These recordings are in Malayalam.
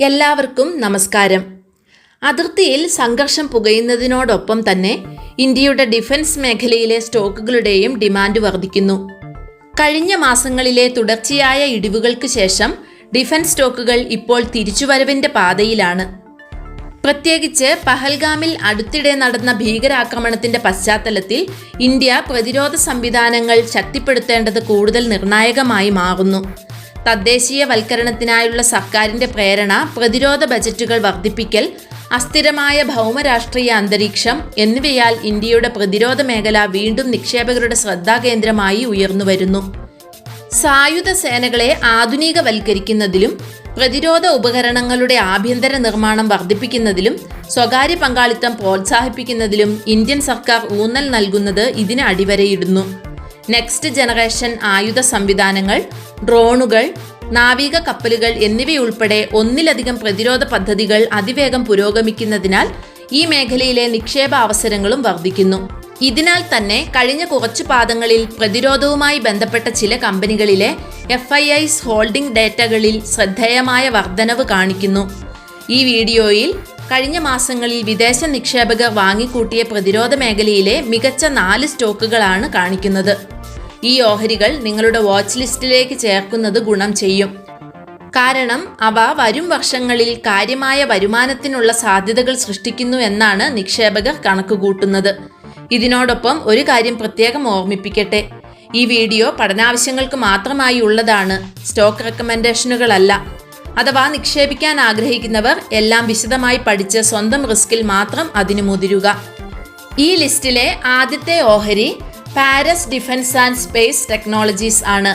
എല്ലാവർക്കും നമസ്കാരം. അതിർത്തിയിൽ സംഘർഷം പുകയുന്നതിനോടൊപ്പം തന്നെ ഇന്ത്യയുടെ ഡിഫൻസ് മേഖലയിലെ സ്റ്റോക്കുകളുടെയും ഡിമാൻഡ് വർദ്ധിക്കുന്നു. കഴിഞ്ഞ മാസങ്ങളിലെ തുടർച്ചയായ ഇടിവുകൾക്ക് ശേഷം ഡിഫൻസ് സ്റ്റോക്കുകൾ ഇപ്പോൾ തിരിച്ചുവരവിന്റെ പാതയിലാണ്. പ്രത്യേകിച്ച് പഹൽഗാമിൽ അടുത്തിടെ നടന്ന ഭീകരാക്രമണത്തിന്റെ പശ്ചാത്തലത്തിൽ ഇന്ത്യ പ്രതിരോധ സംവിധാനങ്ങൾ ശക്തിപ്പെടുത്തേണ്ടത് കൂടുതൽ നിർണായകമായി മാറുന്നു. തദ്ദേശീയവൽക്കരണത്തിനായുള്ള സർക്കാരിന്റെ പ്രേരണ, പ്രതിരോധ ബജറ്റുകൾ വർദ്ധിപ്പിക്കൽ, അസ്ഥിരമായ ഭൗമരാഷ്ട്രീയ അന്തരീക്ഷം എന്നിവയാൽ ഇന്ത്യയുടെ പ്രതിരോധ മേഖല വീണ്ടും നിക്ഷേപകരുടെ ശ്രദ്ധാകേന്ദ്രമായി ഉയർന്നുവരുന്നു. സായുധ സേനകളെ ആധുനികവൽക്കരിക്കുന്നതിലും പ്രതിരോധ ഉപകരണങ്ങളുടെ ആഭ്യന്തര നിർമ്മാണം വർദ്ധിപ്പിക്കുന്നതിലും സ്വകാര്യ പങ്കാളിത്തം പ്രോത്സാഹിപ്പിക്കുന്നതിലും ഇന്ത്യൻ സർക്കാർ ഊന്നൽ നൽകുന്നത് ഇതിന് അടിവരയിടുന്നു. നെക്സ്റ്റ് ജനറേഷൻ ആയുധ സംവിധാനങ്ങൾ, ഡ്രോണുകൾ, നാവിക കപ്പലുകൾ എന്നിവയുൾപ്പെടെ ഒന്നിലധികം പ്രതിരോധ പദ്ധതികൾ അതിവേഗം പുരോഗമിക്കുന്നതിനാൽ ഈ മേഖലയിലെ നിക്ഷേപ അവസരങ്ങളും വർദ്ധിക്കുന്നു. ഇതിനാൽ തന്നെ കഴിഞ്ഞ കുറച്ചു പാദങ്ങളിൽ പ്രതിരോധവുമായി ബന്ധപ്പെട്ട ചില കമ്പനികളിലെ FIIs ഹോൾഡിംഗ് ഡേറ്റകളിൽ ശ്രദ്ധേയമായ വർധനവ് കാണിക്കുന്നു. ഈ വീഡിയോയിൽ കഴിഞ്ഞ മാസങ്ങളിൽ വിദേശ നിക്ഷേപകർ വാങ്ങിക്കൂട്ടിയ പ്രതിരോധ മേഖലയിലെ മികച്ച 4 സ്റ്റോക്കുകളാണ് കാണിക്കുന്നത്. ഈ ഓഹരികൾ നിങ്ങളുടെ വാച്ച് ലിസ്റ്റിലേക്ക് ചേർക്കുന്നത് ഗുണം ചെയ്യും. കാരണം അവ വരും വർഷങ്ങളിൽ കാര്യമായ വരുമാനത്തിനുള്ള സാധ്യതകൾ സൃഷ്ടിക്കുന്നു എന്നാണ് നിക്ഷേപകർ കണക്കുകൂട്ടുന്നത്. ഇതിനോടൊപ്പം ഒരു കാര്യം പ്രത്യേകം ഓർമ്മിപ്പിക്കട്ടെ, ഈ വീഡിയോ പഠനാവശ്യങ്ങൾക്ക് മാത്രമായി ഉള്ളതാണ്, സ്റ്റോക്ക് റെക്കമെൻഡേഷനുകളല്ല. അഥവാ നിക്ഷേപിക്കാൻ ആഗ്രഹിക്കുന്നവർ എല്ലാം വിശദമായി പഠിച്ച് സ്വന്തം റിസ്കിൽ മാത്രം അതിന് മുതിരുക. ഈ ലിസ്റ്റിലെ ആദ്യത്തെ ഓഹരി Paras defence and space technologies ആണ്.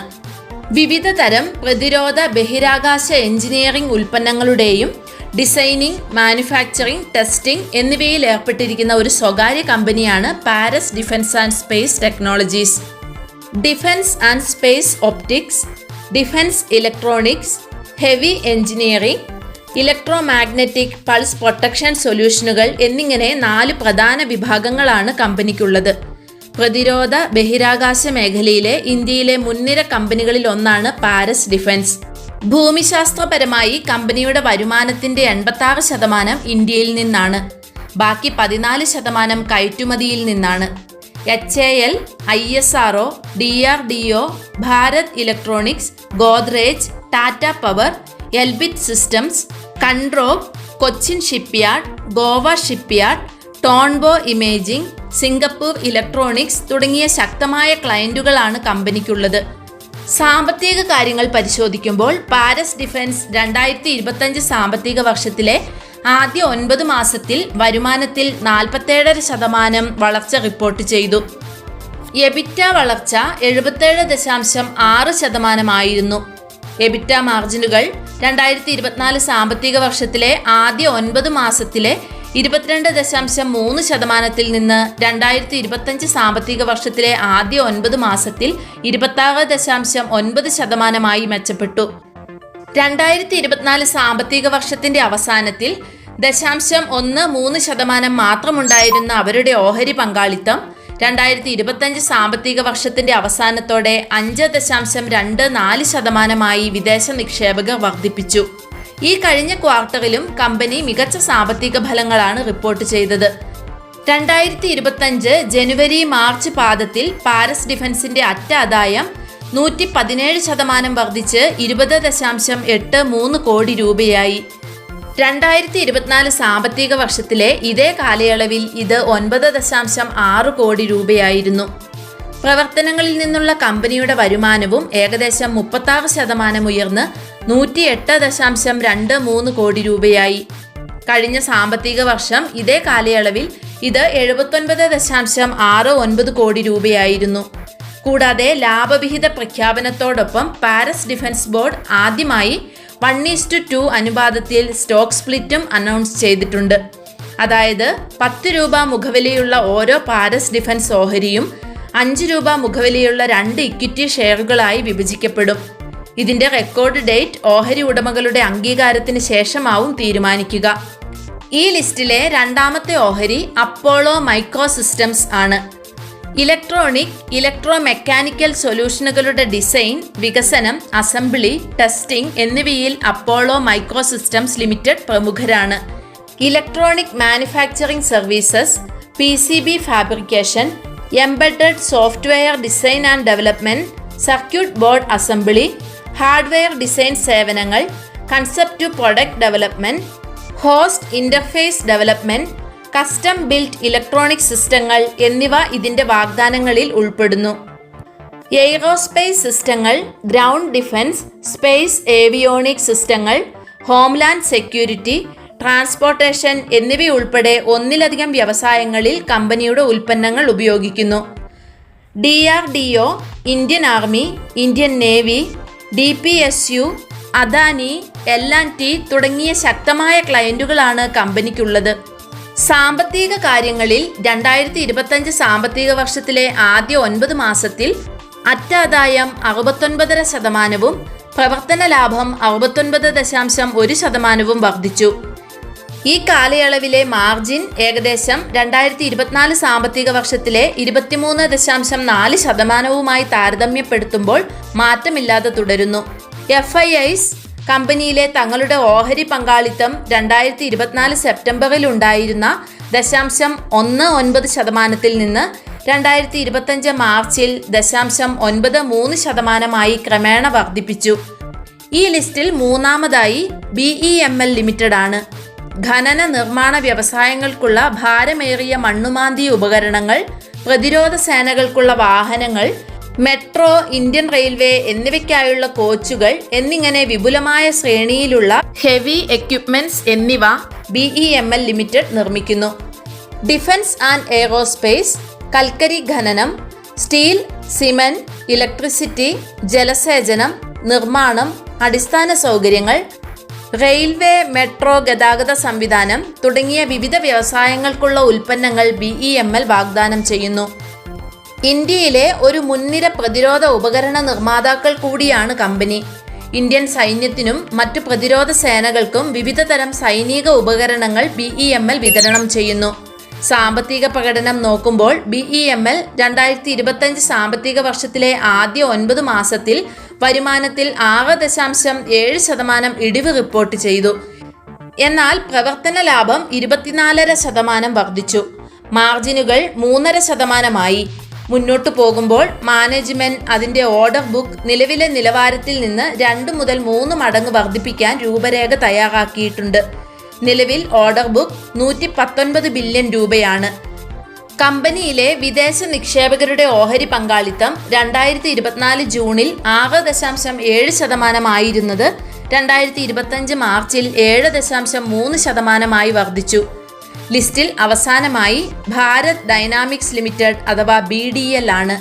വിവിധ തരം പ്രതിരോധ ബഹിരാകാശ എഞ്ചിനീയറിംഗ് ഉൽപ്പന്നങ്ങളുടെയും ഡിസൈനിങ്, മാനുഫാക്ചറിംഗ്, ടെസ്റ്റിംഗ് എന്നിവയിൽ ഏർപ്പെട്ടിരിക്കുന്ന ഒരു സ്വകാര്യ കമ്പനിയാണ് Paras defence and space technologies. Defence and space optics, defence electronics, heavy engineering, electromagnetic pulse protection സൊല്യൂഷനുകൾ എന്നിങ്ങനെ 4 പ്രധാന വിഭാഗങ്ങളാണ് കമ്പനിക്കുള്ളത്. പ്രതിരോധ ബഹിരാകാശ മേഖലയിലെ ഇന്ത്യയിലെ മുൻനിര കമ്പനികളിൽ ഒന്നാണ് പാരസ് ഡിഫൻസ്. ഭൂമിശാസ്ത്രപരമായി കമ്പനിയുടെ വരുമാനത്തിന്റെ 86% ഇന്ത്യയിൽ നിന്നാണ്. ബാക്കി 14% കയറ്റുമതിയിൽ നിന്നാണ്. HAL, ISRO, DRDO, Bharat electronics, Godrej, Tata power, Elbit systems, കൺട്രോഗ്, Cochin shipyard, Goa shipyard, Tonbo imaging, Singapore electronics തുടങ്ങിയ ശക്തമായ ക്ലയന്റുകളാണ് കമ്പനിക്കുള്ളത്. സാമ്പത്തിക കാര്യങ്ങൾ പരിശോധിക്കുമ്പോൾ പാരസ് ഡിഫൻസ് 2025 സാമ്പത്തിക വർഷത്തിലെ ആദ്യ 9 മാസത്തിൽ വരുമാനത്തിൽ 47% വളർച്ച റിപ്പോർട്ട് ചെയ്തു. എബിറ്റ വളർച്ച 77.6% ആയിരുന്നു. എബിറ്റ മാർജിനുകൾ 2024 സാമ്പത്തിക വർഷത്തിലെ ആദ്യ 9 മാസത്തിലെ 22.3% നിന്ന് 2025 സാമ്പത്തിക വർഷത്തിലെ ആദ്യ 9 മാസത്തിൽ 26.9% മെച്ചപ്പെട്ടു. 2024 സാമ്പത്തിക വർഷത്തിന്റെ അവസാനത്തിൽ 0.13% മാത്രമുണ്ടായിരുന്ന അവരുടെ ഓഹരി പങ്കാളിത്തം 2025 സാമ്പത്തിക വർഷത്തിന്റെ അവസാനത്തോടെ 5.24% വിദേശ നിക്ഷേപകർ വർദ്ധിപ്പിച്ചു. ഈ കഴിഞ്ഞ ക്വാർട്ടറിലും കമ്പനി മികച്ച സാമ്പത്തിക ഫലങ്ങളാണ് റിപ്പോർട്ട് ചെയ്തത്. 2025 ജനുവരി-മാർച്ച് പാദത്തിൽ പാരസ് ഡിഫൻസിന്റെ അറ്റ ആദായം 117% വർദ്ധിച്ച് 20.83 കോടി രൂപയായി. 2024 സാമ്പത്തിക വർഷത്തിലെ ഇതേ കാലയളവിൽ ഇത് 9.6 കോടി രൂപയായിരുന്നു. പ്രവർത്തനങ്ങളിൽ നിന്നുള്ള കമ്പനിയുടെ വരുമാനവും ഏകദേശം 36% ഉയർന്ന് 108.23 കോടി രൂപയായി. കഴിഞ്ഞ സാമ്പത്തിക വർഷം ഇതേ കാലയളവിൽ ഇത് 79.69 കോടി രൂപയായിരുന്നു. കൂടാതെ ലാഭവിഹിത പ്രഖ്യാപനത്തോടൊപ്പം പാരസ് ഡിഫൻസ് ബോർഡ് ആദ്യമായി 1:2 അനുപാതത്തിൽ സ്റ്റോക്ക് സ്പ്ലിറ്റും അനൗൺസ് ചെയ്തിട്ടുണ്ട്. അതായത് 10 രൂപ മുഖവിലയുള്ള ഓരോ പാരസ് ഡിഫൻസ് ഓഹരിയും 5 രൂപ മുഖവിലയുള്ള 2 ഇക്വിറ്റി ഷെയറുകളായി വിഭജിക്കപ്പെടും. ഇതിന്റെ റെക്കോർഡ് ഡേറ്റ് ഓഹരി ഉടമകളുടെ അംഗീകാരത്തിന് ശേഷമാവും തീരുമാനിക്കുക. ഈ ലിസ്റ്റിലെ രണ്ടാമത്തെ ഓഹരി അപ്പോളോ മൈക്രോ സിസ്റ്റംസ് ആണ്. ഇലക്ട്രോണിക്, ഇലക്ട്രോ മെക്കാനിക്കൽ സൊല്യൂഷനുകളുടെ ഡിസൈൻ, വികസനം, അസംബ്ലി, ടെസ്റ്റിംഗ് എന്നിവയിൽ അപ്പോളോ മൈക്രോ സിസ്റ്റംസ് ലിമിറ്റഡ് പ്രമുഖരാണ്. Electronic manufacturing services, PCB fabrication, embedded software design and development, circuit board assembly, hardware design സേവനങ്ങൾ, concept to product development, host interface development, custom built electronic സിസ്റ്റങ്ങൾ എന്നിവ ഇതിന്റെ വാഗ്ദാനങ്ങളിൽ ഉൾപ്പെടുന്നു. എയ്റോസ്പേസ് സിസ്റ്റങ്ങൾ, ഗ്രൗണ്ട് ഡിഫൻസ്, സ്പേസ് ഏവിയോണിക് സിസ്റ്റങ്ങൾ, ഹോംലാൻഡ് സെക്യൂരിറ്റി, ട്രാൻസ്പോർട്ടേഷൻ എന്നിവയുൾപ്പെടെ ഒന്നിലധികം വ്യവസായങ്ങളിൽ കമ്പനിയുടെ ഉൽപ്പന്നങ്ങൾ ഉപയോഗിക്കുന്നു. DRDO, Indian army, Indian navy, DPSU, Adani, L&T തുടങ്ങിയ ശക്തമായ ക്ലയന്റുകളാണ് കമ്പനിക്കുള്ളത്. സാമ്പത്തിക കാര്യങ്ങളിൽ 2025 സാമ്പത്തിക വർഷത്തിലെ ആദ്യ 9 മാസത്തിൽ അറ്റാദായം 69.5%, പ്രവർത്തന ലാഭം 69.1% വർദ്ധിച്ചു. ഈ കാലയളവിലെ മാർജിൻ ഏകദേശം 2024 സാമ്പത്തിക വർഷത്തിലെ 23.4%വുമായി താരതമ്യപ്പെടുത്തുമ്പോൾ മാറ്റമില്ലാതെ തുടരുന്നു. FIIs കമ്പനിയിലെ തങ്ങളുടെ ഓഹരി പങ്കാളിത്തം 2024 സെപ്റ്റംബറിൽ ഉണ്ടായിരുന്ന 0.19% നിന്ന് 2025 മാർച്ചിൽ 0.93% ക്രമേണ വർദ്ധിപ്പിച്ചു. ഈ ലിസ്റ്റിൽ മൂന്നാമതായി BEML ലിമിറ്റഡ് ആണ്. ഖനന നിർമ്മാണ വ്യവസായങ്ങൾക്കുള്ള ഭാരമേറിയ മണ്ണുമാന്തി ഉപകരണങ്ങൾ, പ്രതിരോധ സേനകൾക്കുള്ള വാഹനങ്ങൾ, മെട്രോ, ഇന്ത്യൻ റെയിൽവേ എന്നിവയ്ക്കായുള്ള കോച്ചുകൾ എന്നിങ്ങനെ വിപുലമായ ശ്രേണിയിലുള്ള ഹെവി എക്യുപ്മെന്റ്സ് എന്നിവ BEML ലിമിറ്റഡ് നിർമ്മിക്കുന്നു. ഡിഫൻസ് ആൻഡ് എയ്റോസ്പേസ്, കൽക്കരി ഖനനം, സ്റ്റീൽ, സിമന്റ്, ഇലക്ട്രിസിറ്റി, ജലസേചനം, നിർമ്മാണം, അടിസ്ഥാന സൗകര്യങ്ങൾ, റെയിൽവേ, മെട്രോ ഗതാഗത സംവിധാനം തുടങ്ങിയ വിവിധ വ്യവസായങ്ങൾക്കുള്ള ഉൽപ്പന്നങ്ങൾ BEML വാഗ്ദാനം ചെയ്യുന്നു. ഇന്ത്യയിലെ ഒരു മുൻനിര പ്രതിരോധ ഉപകരണ നിർമ്മാതാക്കൾ കൂടിയാണ് കമ്പനി. ഇന്ത്യൻ സൈന്യത്തിനും മറ്റു പ്രതിരോധ സേനകൾക്കും വിവിധ തരം സൈനിക ഉപകരണങ്ങൾ BEML വിതരണം ചെയ്യുന്നു. സാമ്പത്തിക പ്രകടനം നോക്കുമ്പോൾ BEML 2025 സാമ്പത്തിക വർഷത്തിലെ ആദ്യ 9 മാസത്തിൽ വരുമാനത്തിൽ 6.7% ഇടിവ് റിപ്പോർട്ട് ചെയ്തു. എന്നാൽ പ്രവർത്തന ലാഭം 24% വർദ്ധിച്ചു. മാർജിനുകൾ 3.5%. മുന്നോട്ടു പോകുമ്പോൾ മാനേജ്മെന്റ് അതിന്റെ ഓർഡർ ബുക്ക് നിലവിലെ നിലവാരത്തിൽ നിന്ന് 2 മുതൽ 3 മടങ്ങ് വർദ്ധിപ്പിക്കാൻ രൂപരേഖ തയ്യാറാക്കിയിട്ടുണ്ട്. നിലവിൽ ഓർഡർ ബുക്ക് 119 ബില്യൺ രൂപയാണ്. കമ്പനിയിലെ വിദേശ നിക്ഷേപകരുടെ ഓഹരി പങ്കാളിത്തം 2024 ജൂണിൽ 6.7% ആയിരുന്നത് 2025 മാർച്ചിൽ 7.3% വർദ്ധിച്ചു. ലിസ്റ്റിൽ അവസാനമായി ഭാരത് ഡൈനാമിക്സ് ലിമിറ്റഡ് അഥവാ BDL ആണ്.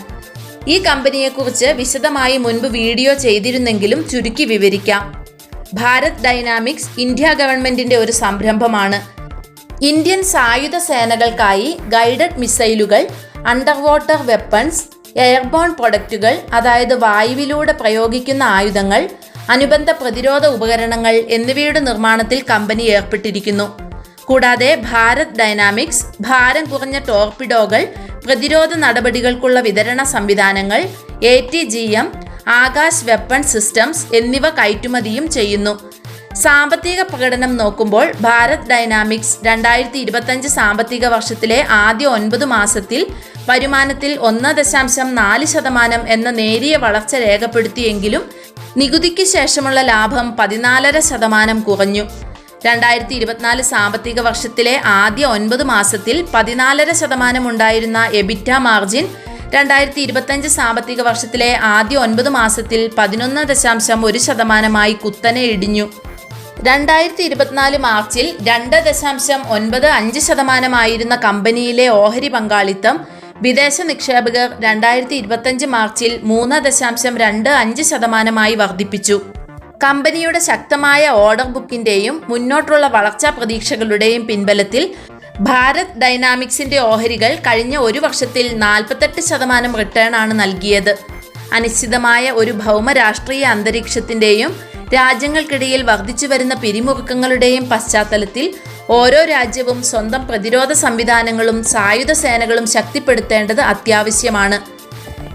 ഈ കമ്പനിയെക്കുറിച്ച് വിശദമായി മുൻപ് വീഡിയോ ചെയ്തിരുന്നെങ്കിലും ചുരുക്കി വിവരിക്കാം. ഭാരത് ഡൈനാമിക്സ് ഇന്ത്യ ഗവൺമെന്റിന്റെ ഒരു സംരംഭമാണ്. ഇന്ത്യൻ സായുധ സേനകൾക്കായി ഗൈഡഡ് മിസൈലുകൾ, അണ്ടർ വാട്ടർ വെപ്പൺസ്, എയർബോൺ പ്രൊഡക്റ്റുകൾ അതായത് വായുവിലൂടെ പ്രയോഗിക്കുന്ന ആയുധങ്ങൾ, അനുബന്ധ പ്രതിരോധ ഉപകരണങ്ങൾ എന്നിവയുടെ നിർമ്മാണത്തിൽ കമ്പനി ഏർപ്പെട്ടിരിക്കുന്നു. കൂടാതെ ഭാരത് ഡൈനാമിക്സ് ഭാരം കുറഞ്ഞ ടോർപിഡോകൾ, പ്രതിരോധ നടപടികൾക്കുള്ള വിതരണ സംവിധാനങ്ങൾ, ATGM, ആകാശ് വെപ്പൺ സിസ്റ്റംസ് എന്നിവ കയറ്റുമതിയും ചെയ്യുന്നു. സാമ്പത്തിക പ്രകടനം നോക്കുമ്പോൾ ഭാരത് ഡൈനാമിക്സ് 2025 സാമ്പത്തിക വർഷത്തിലെ ആദ്യ 9 മാസത്തിൽ വരുമാനത്തിൽ 1.4% എന്ന നേരിയ വളർച്ച രേഖപ്പെടുത്തിയെങ്കിലും നികുതിക്ക് ശേഷമുള്ള ലാഭം 14% കുറഞ്ഞു. 2024 സാമ്പത്തിക വർഷത്തിലെ ആദ്യ 9 മാസത്തിൽ 14% ഉണ്ടായിരുന്ന എബിറ്റ മാർജിൻ 2025 സാമ്പത്തിക വർഷത്തിലെ ആദ്യ 9 മാസത്തിൽ 11.1% കുത്തനെ ഇടിഞ്ഞു. 2024 മാർച്ചിൽ 2.95% ആയിരുന്ന കമ്പനിയിലെ ഓഹരി പങ്കാളിത്തം വിദേശ നിക്ഷേപകർ 2025 മാർച്ചിൽ 3.25% വർദ്ധിപ്പിച്ചു. കമ്പനിയുടെ ശക്തമായ ഓർഡർ ബുക്കിന്റെയും മുന്നോട്ടുള്ള വളർച്ചാ പ്രതീക്ഷകളുടെയും പിൻബലത്തിൽ ഭാരത് ഡൈനാമിക്സിന്റെ ഓഹരികൾ കഴിഞ്ഞ ഒരു വർഷത്തിൽ 48% റിട്ടേൺ ആണ് നൽകിയത്. അനിശ്ചിതമായ ഒരു ഭൗമ രാഷ്ട്രീയ അന്തരീക്ഷത്തിന്റെയും രാജ്യങ്ങൾക്കിടയിൽ വർദ്ധിച്ചുവരുന്ന പിരിമുറുക്കങ്ങളുടെയും പശ്ചാത്തലത്തിൽ ഓരോ രാജ്യവും സ്വന്തം പ്രതിരോധ സംവിധാനങ്ങളും സായുധ സേനകളും ശക്തിപ്പെടുത്തേണ്ടത് അത്യാവശ്യമാണ്.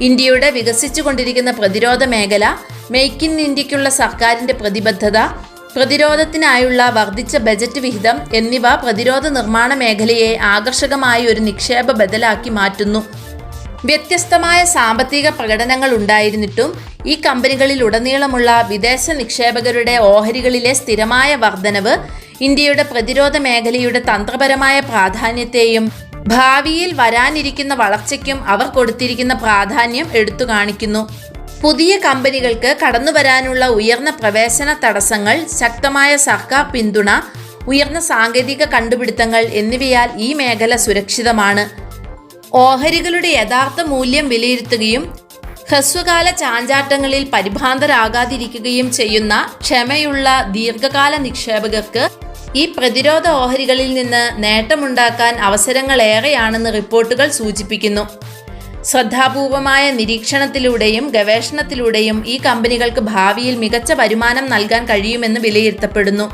ഇന്ത്യയുടെ വികസിച്ചുകൊണ്ടിരിക്കുന്ന പ്രതിരോധ മേഖല, മെയ്ക്ക് ഇൻ ഇന്ത്യക്കുള്ള സർക്കാരിൻ്റെ പ്രതിബദ്ധത, പ്രതിരോധത്തിനായുള്ള വർദ്ധിച്ച ബജറ്റ് വിഹിതം എന്നിവ പ്രതിരോധ നിർമ്മാണ മേഖലയെ ആകർഷകമായ ഒരു നിക്ഷേപ ബദലാക്കി മാറ്റുന്നു. വ്യത്യസ്തമായ സാമ്പത്തിക പ്രകടനങ്ങൾ ഉണ്ടായിരുന്നിട്ടും ഈ കമ്പനികളിലുടനീളമുള്ള വിദേശ നിക്ഷേപകരുടെ ഓഹരികളിലെ സ്ഥിരമായ വർധനവ് ഇന്ത്യയുടെ പ്രതിരോധ മേഖലയുടെ തന്ത്രപരമായ പ്രാധാന്യത്തെയും ഭാവിയിൽ വരാനിരിക്കുന്ന വളർച്ചയ്ക്കും അവർ കൊടുത്തിരിക്കുന്ന പ്രാധാന്യം എടുത്തു കാണിക്കുന്നു. പുതിയ കമ്പനികൾക്ക് കടന്നുവരാനുള്ള ഉയർന്ന പ്രവേശന തടസ്സങ്ങൾ, ശക്തമായ സർക്കാർ പിന്തുണ, ഉയർന്ന സാങ്കേതിക കണ്ടുപിടുത്തങ്ങൾ എന്നിവയാൽ ഈ മേഖല സുരക്ഷിതമാണ്. ഓഹരികളുടെ യഥാർത്ഥ മൂല്യം വിലയിരുത്തുകയും ഹ്രസ്വകാല ചാഞ്ചാട്ടങ്ങളിൽ പരിഭ്രാന്തരാകാതിരിക്കുകയും ചെയ്യുന്ന ക്ഷമയുള്ള ദീർഘകാല നിക്ഷേപകർക്ക് ഈ പ്രതിരോധ ഓഹരികളിൽ നിന്ന് നേട്ടമുണ്ടാക്കാൻ അവസരങ്ങളേറെയാണെന്ന് റിപ്പോർട്ടുകൾ സൂചിപ്പിക്കുന്നു. ശ്രദ്ധാപൂർവമായ നിരീക്ഷണത്തിലൂടെയും ഗവേഷണത്തിലൂടെയും ഈ കമ്പനികൾക്ക് ഭാവിയിൽ മികച്ച വരുമാനം നൽകാൻ കഴിയുമെന്ന് വിലയിരുത്തപ്പെടുന്നു.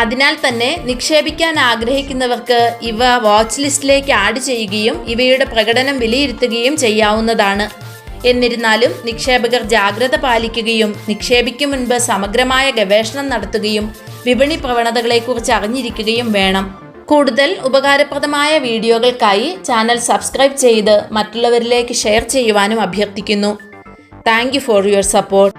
അതിനാൽ തന്നെ നിക്ഷേപിക്കാൻ ആഗ്രഹിക്കുന്നവർക്ക് ഇവ വാച്ച് ലിസ്റ്റിലേക്ക് ആഡ് ചെയ്യുകയും ഇവയുടെ പ്രകടനം വിലയിരുത്തുകയും ചെയ്യാവുന്നതാണ്. എന്നിരുന്നാലും നിക്ഷേപകർ ജാഗ്രത പാലിക്കുകയും നിക്ഷേപിക്കും മുൻപ് സമഗ്രമായ ഗവേഷണം നടത്തുകയും വിപണി പ്രവണതകളെക്കുറിച്ച് അറിഞ്ഞിരിക്കുകയും വേണം. കൂടുതൽ ഉപകാരപ്രദമായ വീഡിയോകൾക്കായി ചാനൽ സബ്സ്ക്രൈബ് ചെയ്ത് മറ്റുള്ളവരിലേക്ക് ഷെയർ ചെയ്യുവാനും അഭ്യർത്ഥിക്കുന്നു. Thank you for your support.